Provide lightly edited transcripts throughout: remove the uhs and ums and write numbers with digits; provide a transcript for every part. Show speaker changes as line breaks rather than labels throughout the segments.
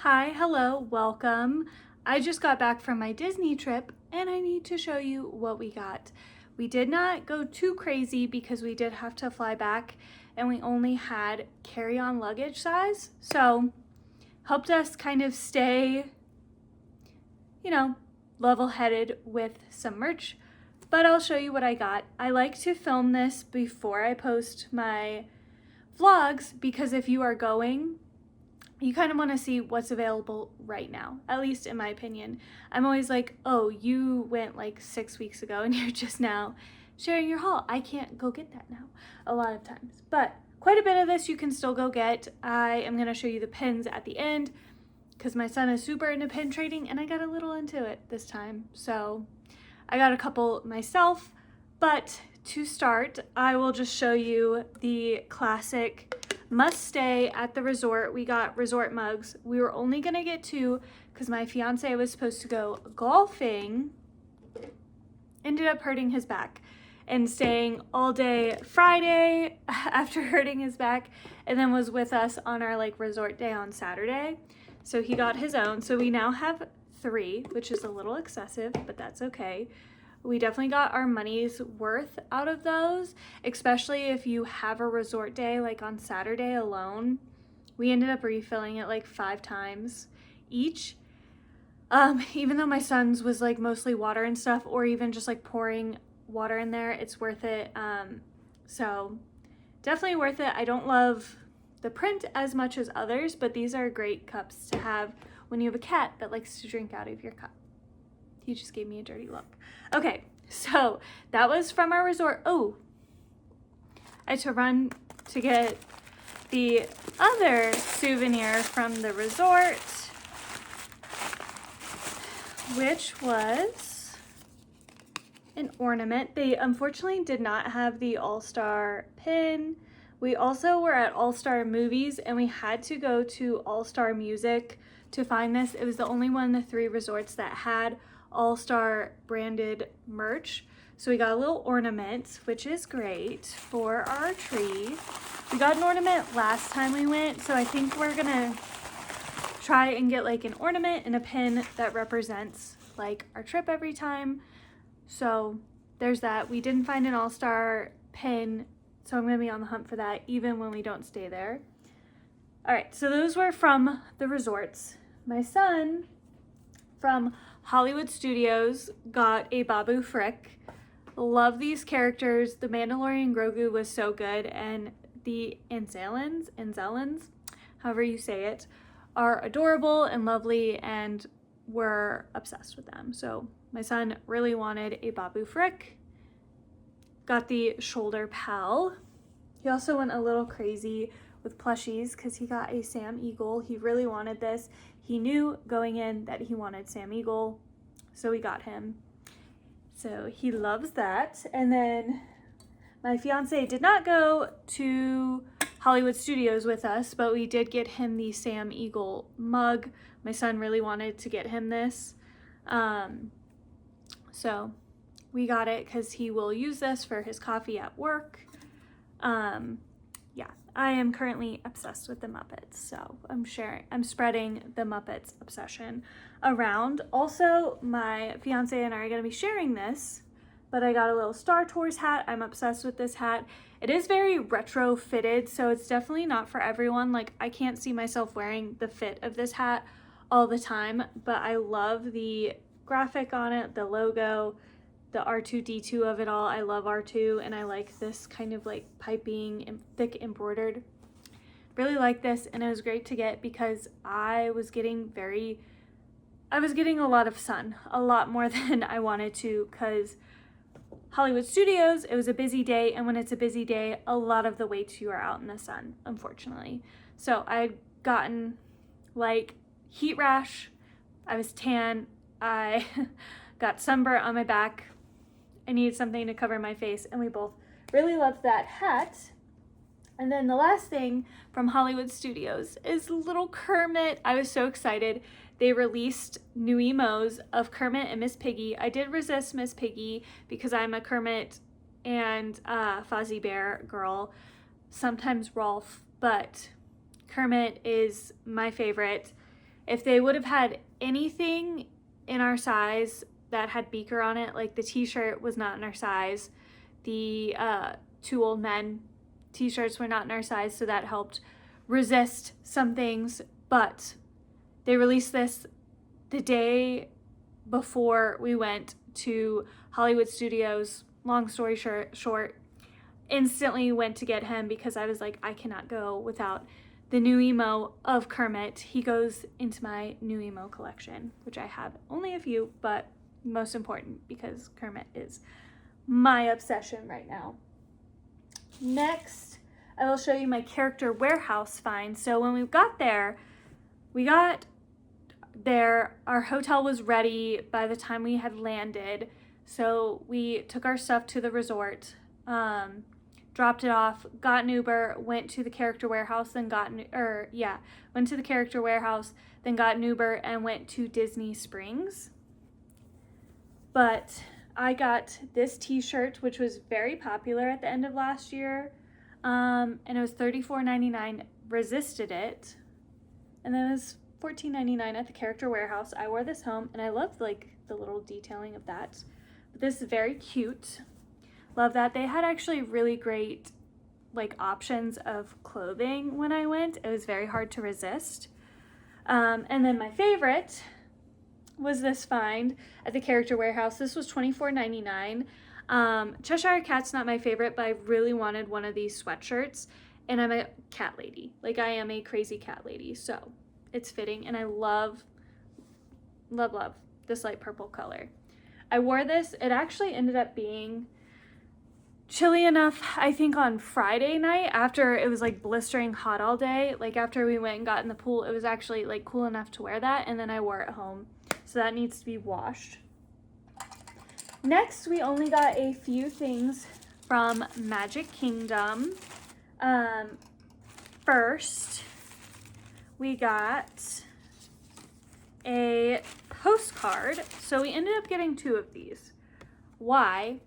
Hi, hello, welcome. I just got back from my Disney trip and I need to show you what we got. We did not go too crazy because we did have to fly back and we only had carry-on luggage size. So helped us kind of stay, level-headed with some merch. But I'll show you what I got. I like to film this before I post my vlogs because if you are going, you kind of want to see what's available right now, at least in my opinion. I'm always like, oh, you went like 6 weeks ago and you're just now sharing your haul. I can't go get that now a lot of times, but quite a bit of this you can still go get. I am going to show you the pins at the end because my son is super into pin trading and I got a little into it this time. So I got a couple myself, but to start, I will just show you the classic must stay at the resort. We got resort mugs. We were only gonna get 2 because my fiance was supposed to go golfing, ended up hurting his back and staying all day Friday after hurting his back, and then was with us on our resort day on Saturday. So he got his own. So we now have 3, which is a little excessive, but that's okay. We definitely got our money's worth out of those, especially if you have a resort day like on Saturday alone. We ended up refilling it like 5 times each. Even though my son's was like mostly water and stuff, or even just like pouring water in there, it's worth it. So definitely worth it. I don't love the print as much as others, but these are great cups to have when you have a cat that likes to drink out of your cup. He just gave me a dirty look. Okay, so that was from our resort. Oh, I had to run to get the other souvenir from the resort, which was an ornament. They unfortunately did not have the All-Star pin. We also were at All-Star Movies and we had to go to All-Star Music to find this. It was the only one of the 3 resorts that had All-Star branded merch. So we got a little ornament, which is great for our tree. We got an ornament last time we went, so I think we're gonna try and get like an ornament and a pin that represents like our trip every time. So there's that. We didn't find an All-Star pin, so I'm gonna be on the hunt for that even when we don't stay there. All right, so those were from the resorts. My son from Hollywood Studios got a Babu Frick. Love these characters. The Mandalorian Grogu was so good, and the Anzellans, however you say it, are adorable and lovely, and we're obsessed with them. So my son really wanted a Babu Frick. Got the shoulder pal. He also went a little crazy with plushies because he got a Sam Eagle. He really wanted this. He knew going in that he wanted Sam Eagle, so we got him. So he loves that. And then my fiance did not go to Hollywood Studios with us, but we did get him the Sam Eagle mug. My son really wanted to get him this. So we got it because he will use this for his coffee at work. Yeah, I am currently obsessed with the Muppets, so I'm spreading the Muppets obsession around. Also, my fiance and I are gonna be sharing this, but I got a little Star Tours hat. I'm obsessed with this hat. It is very retro fitted, so it's definitely not for everyone. Like, I can't see myself wearing the fit of this hat all the time, but I love the graphic on it, the logo, the R2-D2 of it all. I love R2, and I like this kind of like piping and thick embroidered. Really like this, and it was great to get because I was getting a lot of sun, a lot more than I wanted to, because Hollywood Studios, it was a busy day, and when it's a busy day, a lot of the waits you are out in the sun, unfortunately. So I'd gotten like heat rash, I was tan, I got sunburnt on my back, I needed something to cover my face, and we both really loved that hat. And then the last thing from Hollywood Studios is little Kermit. I was so excited. They released new emos of Kermit and Miss Piggy. I did resist Miss Piggy because I'm a Kermit and Fozzie Bear girl, sometimes Rolf, but Kermit is my favorite. If they would have had anything in our size that had beaker on it, like the t-shirt was not in our size, the Two Old Men t-shirts were not in our size, so that helped resist some things. But they released this the day before we went to Hollywood Studios. Long story short, instantly went to get him because I was like, I cannot go without the new emo of Kermit. He goes into my new emo collection, which I have only a few, but most important because Kermit is my obsession right now. Next, I will show you my character warehouse find. So when we got there, our hotel was ready by the time we had landed. So we took our stuff to the resort, dropped it off, got an Uber, went to the character warehouse, then went to the character warehouse, then got an Uber and went to Disney Springs. But I got this t-shirt, which was very popular at the end of last year. And it was $34.99, resisted it. And then it was $14.99 at the character warehouse. I wore this home and I loved like the little detailing of that. But this is very cute. Love that. They had actually really great like options of clothing when I went. It was very hard to resist. And then my favorite was this find at the character warehouse. This was $24.99. Cheshire Cat's not my favorite, but I really wanted one of these sweatshirts, and I'm a cat lady. Like, I am a crazy cat lady, so it's fitting, and I love this light purple color. I wore this. It actually ended up being chilly enough, I think, on Friday night after it was like blistering hot all day. Like, after we went and got in the pool, it was actually like cool enough to wear that, and then I wore it home. So that needs to be washed. Next, we only got a few things from Magic Kingdom. First, we got a postcard. So we ended up getting 2 of these. Why?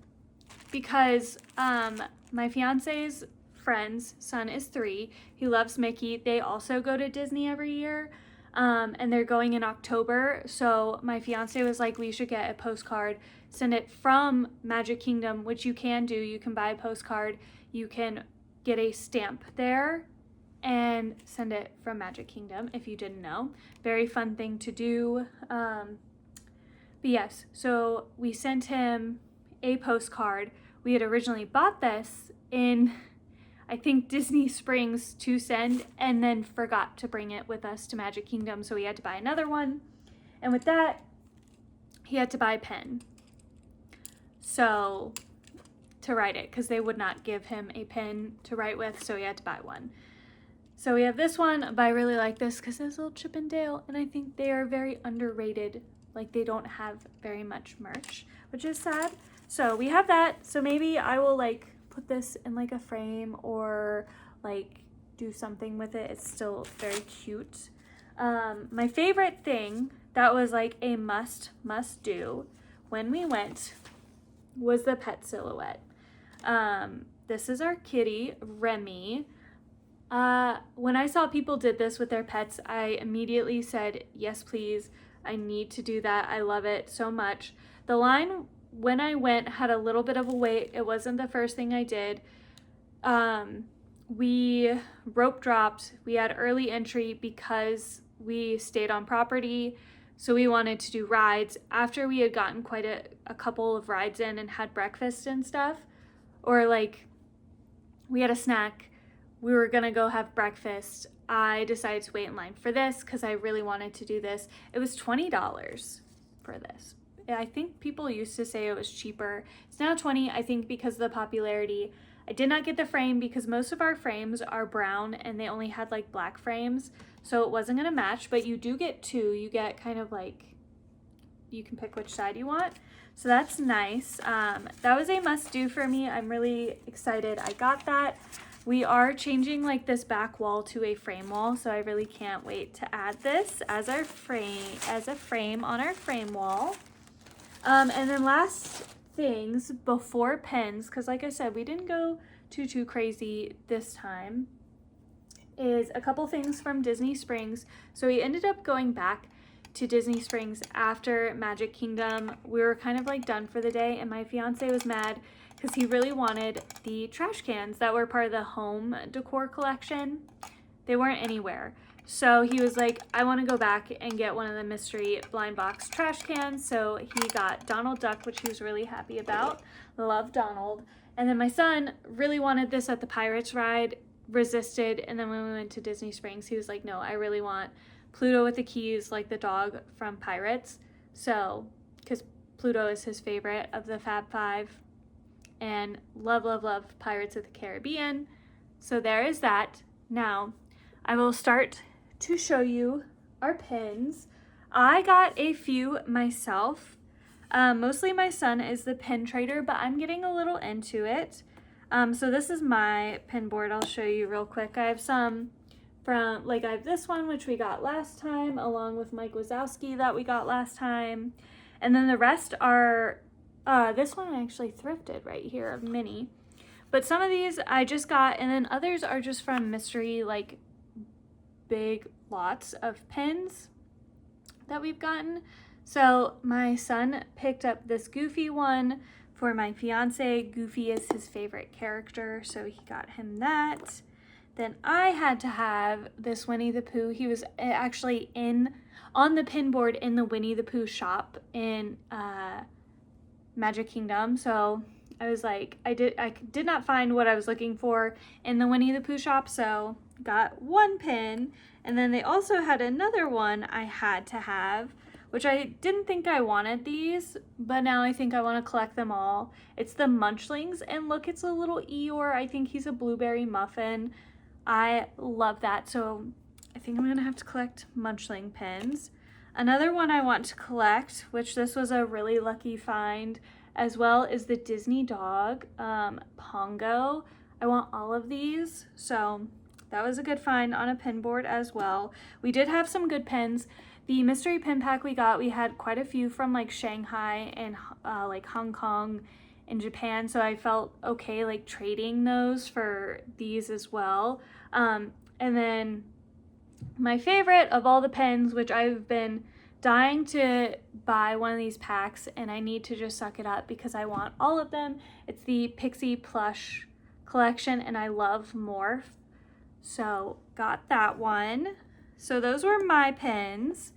Because my fiance's friend's son is 3. He loves Mickey. They also go to Disney every year. And they're going in October. So my fiance was like, we should get a postcard, send it from Magic Kingdom, which you can do. You can buy a postcard. You can get a stamp there and send it from Magic Kingdom if you didn't know. Very fun thing to do. But yes, so we sent him a postcard. We had originally bought this in, I think, Disney Springs to send, and then forgot to bring it with us to Magic Kingdom, so we had to buy another one. And with that, he had to buy a pen. So, to write it, because they would not give him a pen to write with, so he had to buy one. So we have this one, but I really like this because it's a little Chip and Dale, and I think they are very underrated. Like, they don't have very much merch, which is sad. So we have that. So maybe I will like put this in like a frame or like do something with it. It's still very cute. My favorite thing that was like a must do when we went was the pet silhouette. This is our kitty, Remy. When I saw people did this with their pets, I immediately said, yes, please. I need to do that. I love it so much. The line when I went had a little bit of a wait. It wasn't the first thing I did. We rope dropped. We had early entry because we stayed on property. So we wanted to do rides after we had gotten quite a couple of rides in and had breakfast and stuff. Or like we had a snack. We were gonna go have breakfast. I decided to wait in line for this because I really wanted to do this. It was $20 for this. I think people used to say it was cheaper. It's now $20, I think, because of the popularity. I did not get the frame because most of our frames are brown and they only had like black frames, so it wasn't gonna match, but you do get 2. You get kind of like, you can pick which side you want. So that's nice. That was a must do for me. I'm really excited I got that. We are changing like this back wall to a frame wall, so I really can't wait to add this as a frame on our frame wall. And then last things before pens, because like I said, we didn't go too crazy this time, is a couple things from Disney Springs. So we ended up going back to Disney Springs after Magic Kingdom. We were kind of like done for the day, and my fiance was mad because he really wanted the trash cans that were part of the home decor collection. They weren't anywhere. So he was like, I want to go back and get one of the mystery blind box trash cans. So he got Donald Duck, which he was really happy about. Love Donald. And then my son really wanted this at the Pirates ride, resisted. And then when we went to Disney Springs, he was like, no, I really want Pluto with the keys, like the dog from Pirates. So, because Pluto is his favorite of the Fab Five. And love, love, love Pirates of the Caribbean. So there is that. Now, I will start to show you our pins. I got a few myself. Mostly my son is the pin trader, but I'm getting a little into it. So this is my pin board. I'll show you real quick. I have some from, like I have this one, which we got last time, along with Mike Wazowski that we got last time. And then the rest are, this one I actually thrifted right here of Minnie. But some of these I just got, and then others are just from mystery, like big lots of pins that we've gotten. So my son picked up this Goofy one for my fiance. Goofy is his favorite character, so he got him that. Then I had to have this Winnie the Pooh. He was actually on the pin board in the Winnie the Pooh shop in Magic Kingdom. So I was like, I did not find what I was looking for in the Winnie the Pooh shop, so got one pin. And then they also had another one I had to have, which I didn't think I wanted these, but now I think I want to collect them all. It's the Munchlings, and look, it's a little Eeyore. I think he's a blueberry muffin. I love that, so I think I'm going to have to collect Munchling pins. Another one I want to collect, which this was a really lucky find as well, is the Disney dog, Pongo. I want all of these, so that was a good find on a pin board as well. We did have some good pins. The mystery pin pack we got, we had quite a few from like Shanghai and like Hong Kong and Japan, so I felt okay like trading those for these as well. And then my favorite of all the pins, which I've been dying to buy one of these packs, and I need to just suck it up because I want all of them. It's the Pixie plush collection, and I love Morph. So got that one. So those were my pins.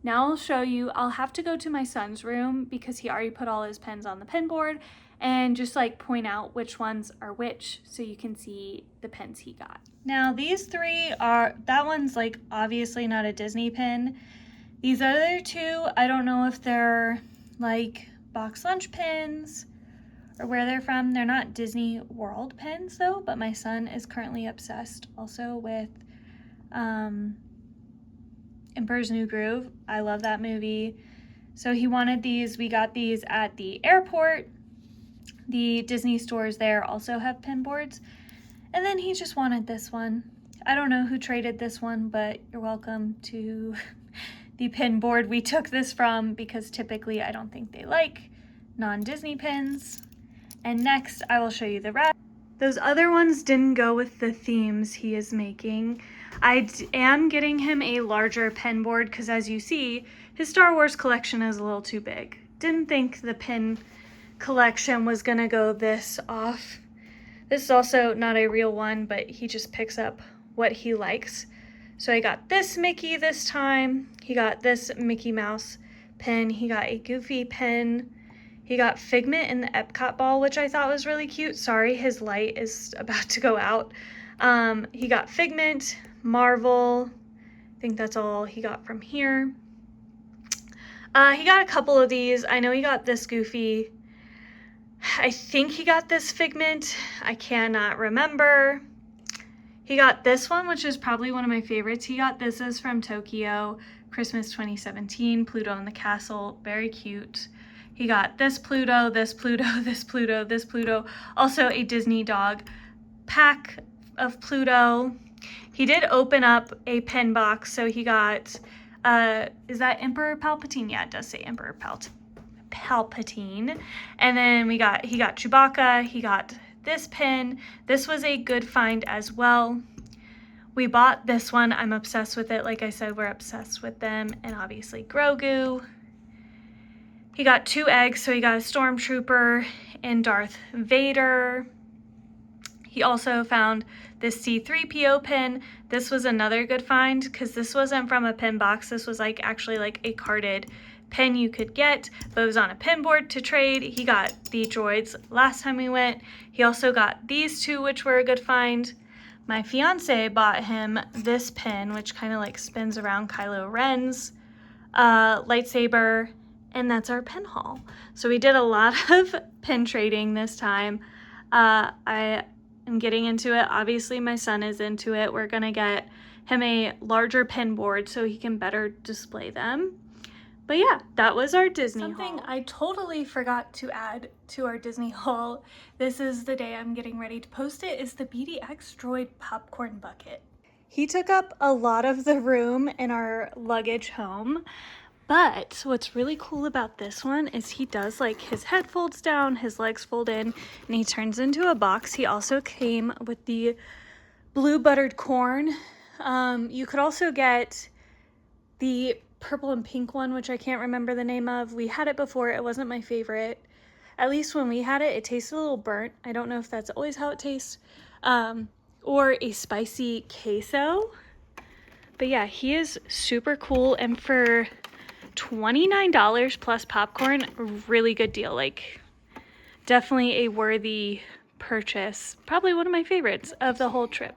Now I'll show you, I'll have to go to my son's room because he already put all his pins on the pin board, and just like point out which ones are which so you can see the pins he got. Now these three are, that one's like obviously not a Disney pin. These other two, I don't know if they're like box lunch pins or where they're from. They're not Disney World pins though, but my son is currently obsessed also with Emperor's New Groove. I love that movie. So he wanted these. We got these at the airport. The Disney stores there also have pin boards. And then he just wanted this one. I don't know who traded this one, but you're welcome to the pin board we took this from, because typically I don't think they like non-Disney pins. And next I will show you the rest. Those other ones didn't go with the themes he is making. I am getting him a larger pin board because, as you see, his Star Wars collection is a little too big. Didn't think the pin collection was gonna go this off. This is also not a real one, but he just picks up what he likes. So I got this Mickey this time. He got this Mickey Mouse pin. He got a Goofy pin. He got Figment in the Epcot ball, which I thought was really cute. Sorry, his light is about to go out. He got Figment, Marvel. I think that's all he got from here. He got a couple of these. I know he got this Goofy. I think he got this Figment. I cannot remember. He got this one, which is probably one of my favorites. He got this is from Tokyo, Christmas 2017, Pluto in the Castle. Very cute. He got this Pluto, this Pluto, this Pluto, this Pluto. Also a Disney dog pack of Pluto. He did open up a pin box, so he got, is that Emperor Palpatine? Yeah, it does say Emperor Palpatine. And then he got Chewbacca. He got this pin. This was a good find as well. We bought this one. I'm obsessed with it. Like I said, we're obsessed with them. And obviously Grogu. He got 2 eggs, so he got a Stormtrooper and Darth Vader. He also found this C-3PO pin. This was another good find because this wasn't from a pin box. This was like actually like a carded pin you could get, but it was on a pin board to trade. He got the droids last time we went. He also got these 2, which were a good find. My fiance bought him this pin, which kind of like spins around Kylo Ren's lightsaber, and that's our pin haul. So we did a lot of pin trading this time. I am getting into it. Obviously, my son is into it. We're gonna get him a larger pin board so he can better display them. But yeah, that was our Disney haul. Something I totally forgot to add to our Disney haul, this is the day I'm getting ready to post it, is the BDX Droid popcorn bucket. He took up a lot of the room in our luggage home, but what's really cool about this one is he does like his head folds down, his legs fold in, and he turns into a box. He also came with the blue buttered corn. You could also get the purple and pink one, which I can't remember the name of. We had it before. It wasn't my favorite. At least when we had it, it tasted a little burnt. I don't know if that's always how it tastes. Or a spicy queso. But yeah, he is super cool. And for $29 plus popcorn, really good deal. Like, definitely a worthy purchase. Probably one of my favorites of the whole trip.